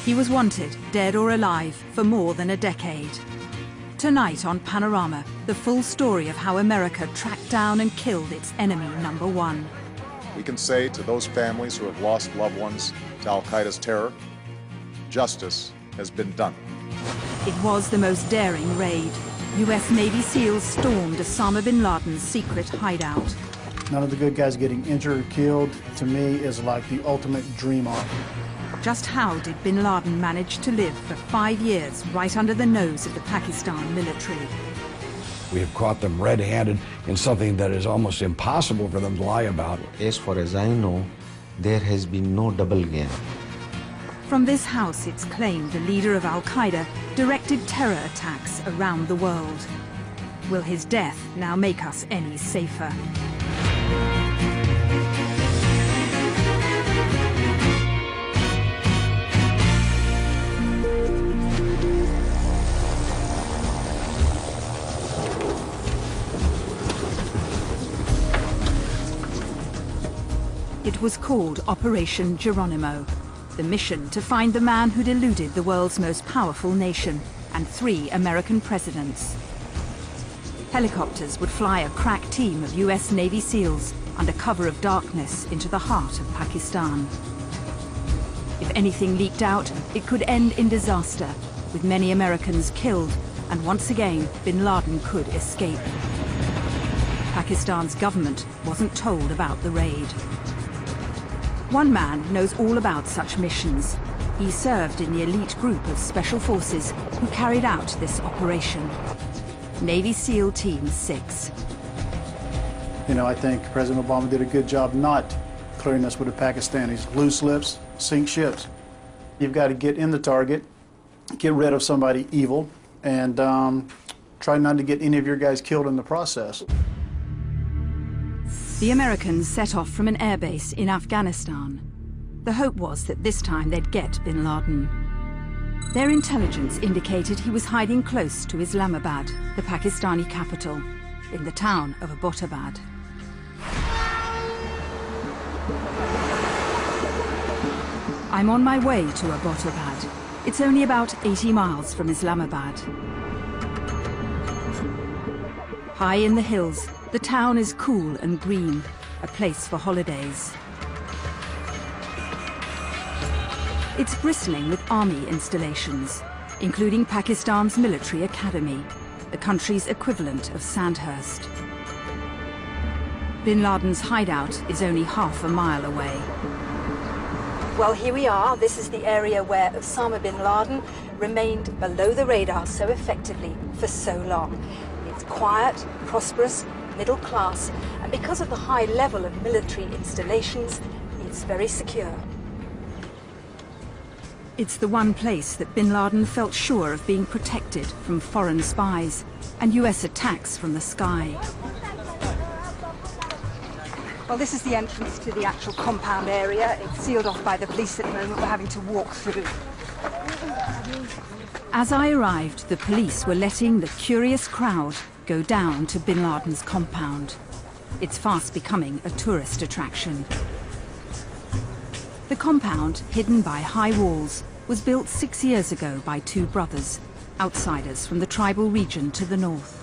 He was wanted, dead or alive, for more than a decade. Tonight on Panorama, the full story of how America tracked down and killed its enemy number one. We can say to those families who have lost loved ones to al-Qaeda's terror, justice has been done. It was the most daring raid. US Navy SEALs stormed Osama Bin Laden's secret hideout. None of the good guys getting injured or killed, to me, is like the ultimate dream arc. Just how did Bin Laden manage to live for 5 years right under the nose of the Pakistan military? We have caught them red-handed in something that is almost impossible for them to lie about. As far as I know, there has been no double game. From this house, it's claimed the leader of al-Qaeda directed terror attacks around the world. Will his death now make us any safer? It was called Operation Geronimo, the mission to find the man who'd eluded the world's most powerful nation and 3 American presidents. Helicopters would fly a crack team of US Navy SEALs under cover of darkness into the heart of Pakistan. If anything leaked out, it could end in disaster, with many Americans killed, and once again, Bin Laden could escape. Pakistan's government wasn't told about the raid. One man knows all about such missions. He served in the elite group of special forces who carried out this operation. Navy SEAL Team 6. You know, I think President Obama did a good job not clearing us with the Pakistanis. Loose lips, sink ships. You've got to get in the target, get rid of somebody evil, and try not to get any of your guys killed in the process. The Americans set off from an airbase in Afghanistan. The hope was that this time they'd get Bin Laden. Their intelligence indicated he was hiding close to Islamabad, the Pakistani capital, in the town of Abbottabad. I'm on my way to Abbottabad. It's only about 80 miles from Islamabad. High in the hills, the town is cool and green, a place for holidays. It's bristling with army installations, including Pakistan's military academy, the country's equivalent of Sandhurst. Bin Laden's hideout is only half a mile away. Well, here we are. This is the area where Osama Bin Laden remained below the radar so effectively for so long. It's quiet, prosperous, middle class, and because of the high level of military installations, it's very secure. It's the one place that Bin Laden felt sure of being protected from foreign spies and US attacks from the sky. Well, this is the entrance to the actual compound area. It's sealed off by the police at the moment. We're having to walk through. As I arrived, the police were letting the curious crowd go down to Bin Laden's compound. It's fast becoming a tourist attraction. The compound, hidden by high walls, was built 6 years ago by 2 brothers, outsiders from the tribal region to the north.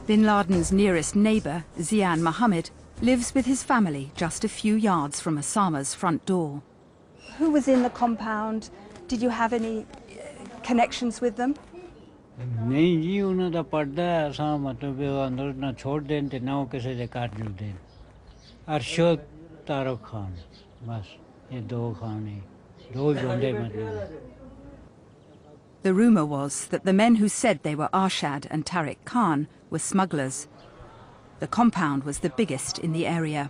Bin Laden's nearest neighbor, Zian Mohammed, lives with his family just a few yards from Osama's front door. Who was in the compound? Did you have any connections with them? नहीं जी उन्हें तो पढ़ता है ऐसा मतलब अंदर ना छोड़ दें ते ना वो किसी से काट लूँ दें अरशद तारक खान बस ये 2 खान हैं 2 बंदे मतलब. The rumor was that the men who said they were Arshad and Tariq Khan were smugglers. The compound was the biggest in the area.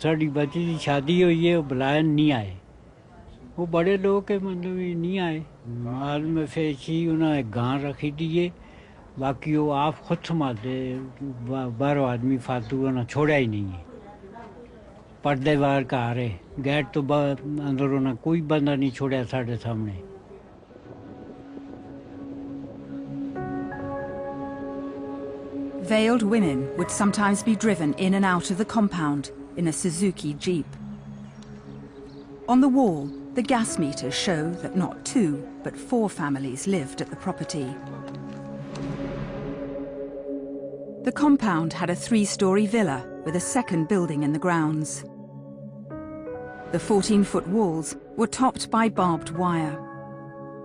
Sari बच्ची की शादी हुई है वो बुलाया नहीं आए वो बड़े लोग के मतलब नहीं आए माल में फेंची उन्हें गां रखी दिए बाकी वो आप खुद संभालते 12 आदमी फालतू उन्हें छोड़ा ही नहीं है पर्दे बाहर का आ रहे गेट तो अंदर उन्हें कोई बंदा नहीं छोड़ा साढ़े सामने. Veiled women would sometimes be driven in and out of the compound in a Suzuki Jeep. On the wall, the gas meters show that not 2, but 4 families lived at the property. The compound had a 3-story villa with a second building in the grounds. The 14-foot walls were topped by barbed wire.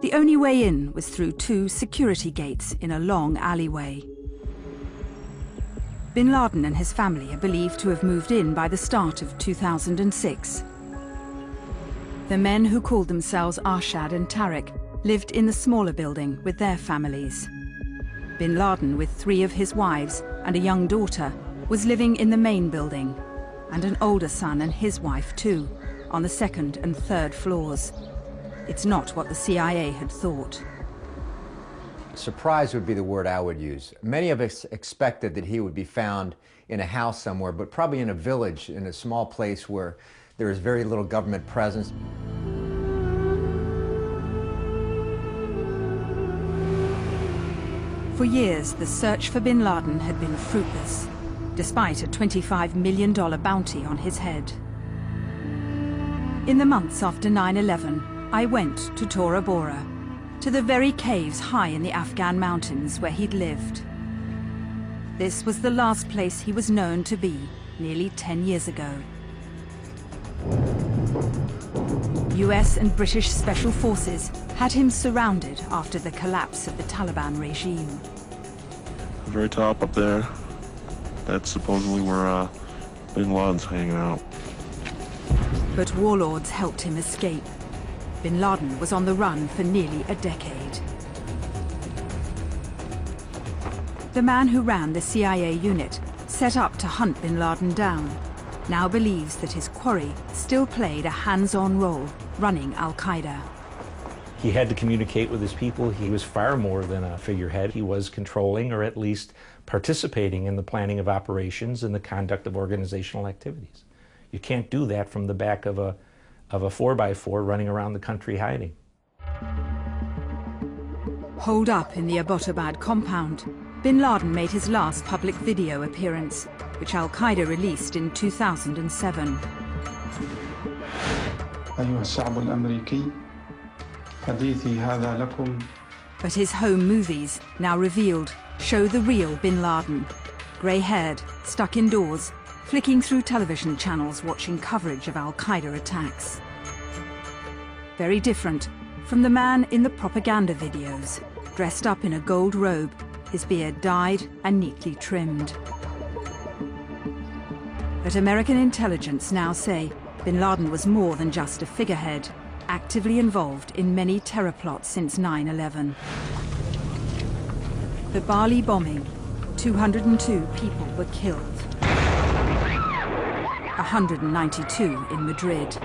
The only way in was through 2 security gates in a long alleyway. Bin Laden and his family are believed to have moved in by the start of 2006. The men who called themselves Arshad and Tariq lived in the smaller building with their families. Bin Laden, with 3 of his wives and a young daughter, was living in the main building, and an older son and his wife too, on the 2nd and 3rd floors. It's not what the CIA had thought. Surprise would be the word I would use. Many of us expected that he would be found in a house somewhere, but probably in a village, in a small place where there is very little government presence. For years, the search for Bin Laden had been fruitless, despite a $25 million bounty on his head. In the months after 9/11, I went to Tora Bora, to the very caves high in the Afghan mountains where he'd lived. This was the last place he was known to be, nearly 10 years ago. US and British special forces had him surrounded after the collapse of the Taliban regime. The very top up there, that's supposedly where Bin Laden's hanging out. But warlords helped him escape. Bin Laden was on the run for nearly a decade. The man who ran the CIA unit, set up to hunt Bin Laden down, now believes that his quarry still played a hands-on role running Al-Qaeda. He had to communicate with his people. He was far more than a figurehead. He was controlling, or at least participating in the planning of operations and the conduct of organizational activities. You can't do that from the back of a 4x4 running around the country hiding. Holed up in the Abbottabad compound, Bin Laden made his last public video appearance, which Al-Qaeda released in 2007. أيها الشعب الأمريكي حديثي هذا لكم. But his home movies, now revealed, show the real Bin Laden, grey-haired, stuck indoors, flicking through television channels watching coverage of Al-Qaeda attacks. Very different from the man in the propaganda videos, dressed up in a gold robe, his beard dyed and neatly trimmed. But American intelligence now say Bin Laden was more than just a figurehead, actively involved in many terror plots since 9/11. The Bali bombing, 202 people were killed. 192 in Madrid.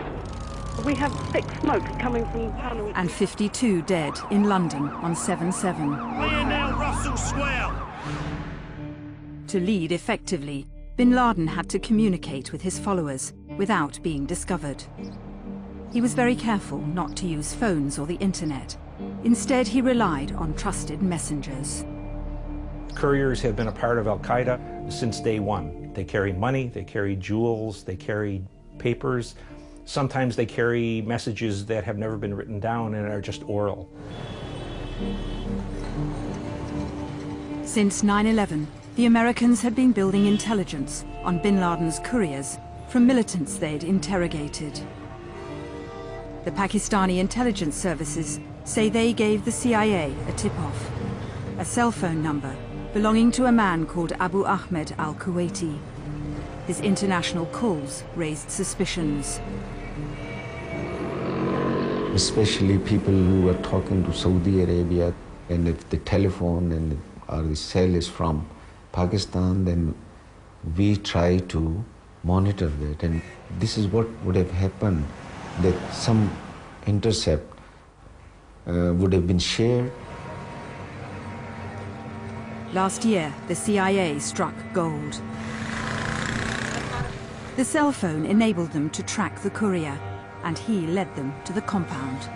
We have thick smoke coming from the panel. And 52 dead in London on 7/7. Russell Square. To lead effectively, Bin Laden had to communicate with his followers without being discovered. He was very careful not to use phones or the internet. Instead, he relied on trusted messengers. Couriers have been a part of Al-Qaeda since day one. They carry money, they carry jewels, they carry papers. Sometimes they carry messages that have never been written down and are just oral. Since 9/11, the Americans had been building intelligence on Bin Laden's couriers from militants they'd interrogated. The Pakistani intelligence services say they gave the CIA a tip-off, a cell phone number belonging to a man called Abu Ahmed al-Kuwaiti. His international calls raised suspicions. Especially people who are talking to Saudi Arabia, and if the telephone and or the cell is from Pakistan, then we try to monitor that. And this is what would have happened, that some intercept would have been shared. Last year, the CIA struck gold. The cell phone enabled them to track the courier, and he led them to the compound.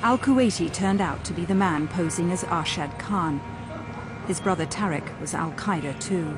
Al-Kuwaiti turned out to be the man posing as Arshad Khan. His brother Tariq was Al-Qaeda too.